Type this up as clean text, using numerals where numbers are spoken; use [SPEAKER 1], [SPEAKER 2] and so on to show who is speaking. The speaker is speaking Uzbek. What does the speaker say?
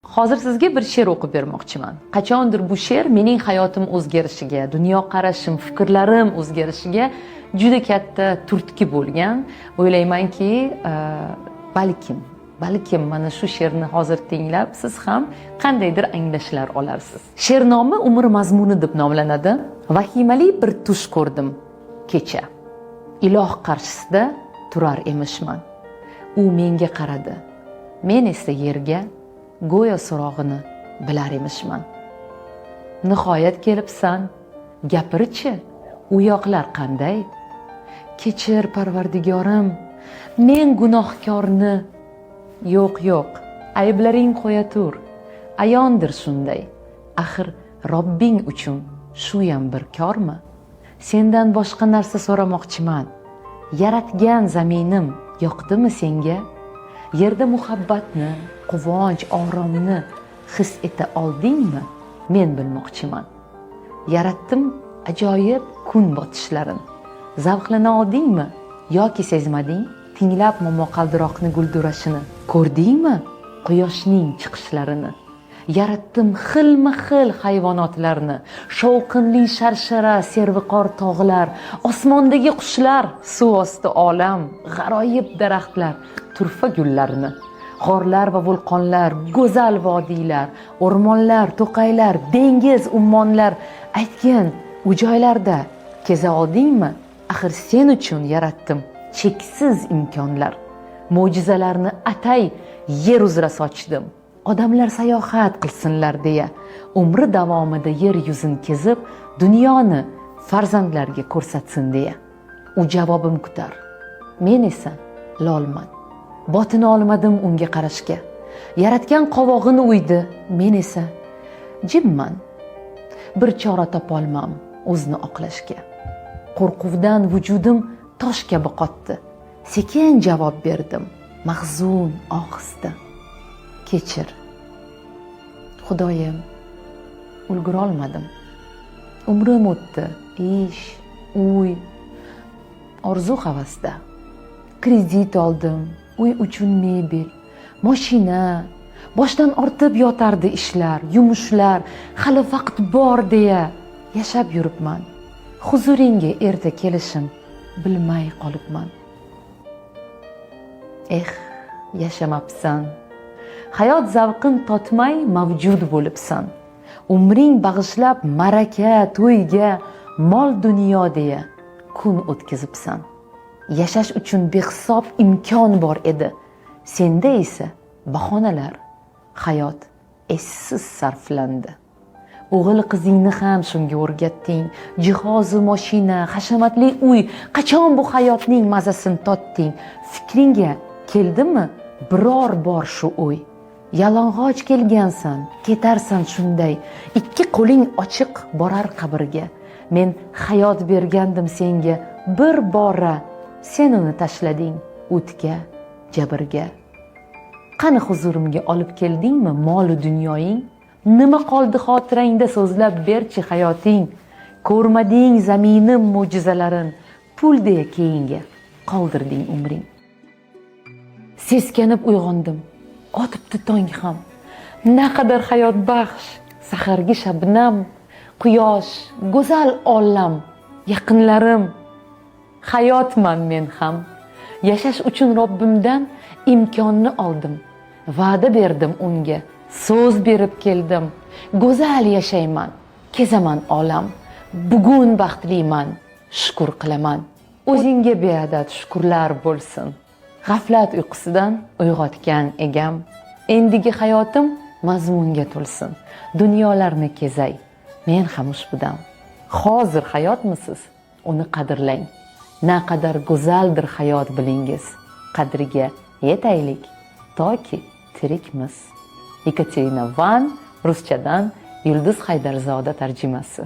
[SPEAKER 1] Hozir sizga bir she'r o'qib bermoqchiman. Qachondir bu she'r mening hayotim o'zgarishiga, dunyoqarashim, fikrlarim o'zgarishiga juda katta turtki bo'lgan. O'ylaymanki, balkim mana shu she'rni hozir tinglab siz ham qandaydir anglashlar olarsiz. She'r nomi Umr mazmuni deb nomlanadi. Vahimali bir tush ko'rdim kecha. Iloh qarshisida turar emishman. U menga qaradi. Men esa yerga go'yo so'rog'ini bilar emishman. Nihoyat kelibsan, gapirchi, u yoqlar qanday? Kechir Parvardigorim, men gunohkorni. Yo'q, ayblaring qo'ya tur. Ayondir shunday. Axir Robbing uchun shu ham bir kormi? Sendan boshqa narsa so'ramoqchiman. Yaratgan zaminim yoqdimi senga? Yerda muhabbatni, quvonch, oromni his eta oldingmi? Men bilmoqchiman. Yaratdim ajoyib kun botishlarin. Zavqlana oldingmi yoki sezmading? Tinglab momaqaldiroqni guldurashini ko'rdingmi? Quyoshning chiqishlarini. Yaratdim xilma-xil hayvonotlarni, shovqinli sharshara, serviqor tog'lar, osmondagi qushlar, suv osti olam, g'aroyib daraxtlar, turfa gullarini, g'orlar va vulqonlar, go'zal vodiylar, o'rmonlar, to'qaylar, dengiz, ummonlar. Aytgin, u joylarda keza oldingmi? Axir sen uchun yaratdim cheksiz imkonlar. Mo'jizalarni atay yer uzra sochdim. Odamlar sayohat qilsinlar deya, umri davomida yer yuzini kezib, dunyoni farzandlarga ko'rsatsin deya. U javobim kutar. Men esa lolman. Botin olmadim unga qarashga. Yaratgan qovog'ini uydi, men esa jimman. Bir chora topolmam o'zni oqlashga. Qo'rquvdan vujudim tosh kabi qotdi. Sekin javob berdim, mahzun ohista. Kechir. Xudoyim, ulgura olmadim. Umrim o'tdi, ish, uy, orzu havasda. Kredit oldim, uy uchun mebel, mashina, boshdan ortib yotardi ishlar, yumushlar, hali vaqt bor deya yashab yuribman. Huzuringga erta kelishim bilmay qolibman. Yashamabsan. Hayot zavqin totmay mavjud bo'libsan. Umring bag'ishlab maraka, to'yga, mol dunyo deya kun o'tkazibsan. Yashash uchun behisob imkon bor edi. Senda esa bahonalar, hayot essiz sarflandi. O'g'il qizingni ham shunga o'rgatding. Jihozu mashina, hashamatli uy, qachon bu hayotning mazasini totding? Fikringga keldimi biror bor shu o'y? Yalang'och kelgansan, ketarsan shunday. Ikki qo'ling ochiq borar qabrga. Men hayot bergandim senga bir bora. Sen uni tashlading o'tga, jabrga. Qani huzurimga olib keldingmi mol dunyoying? Nima qoldi xotirangda so'zlab berchi hayoting? Ko'rmading zaminim mo'jizalarin, pul deya keyinga qoldirding umring. Seskanib uyg'ondim, otibdi tong ham. Naqadar hayot baxsh, sahargi shabnam, quyosh, go'zal olam, yaqinlarim. Hayotman men ham. Yashash uchun Robbimdan imkonni oldim. Va'da berdim unga, so'z berib keldim. Go'zal yashayman, kezaman olam. Bugun baxtliman, shukr qilaman. O'zingga beadad shukrlar bo'lsin. G'aflat uyqusidan uyg'otgan egam. Endigi hayotim mazmunga to'lsin. Dunyolarni kezay, men ham ushbudam. Hozir hayotmisiz? Uni qadrlang. Naqadar go'zaldir hayot bilingiz. Qadriga yetaylik toki tirikmiz. Ekaterina Van, ruschadan Yulduz Haydarzoda tarjimasi.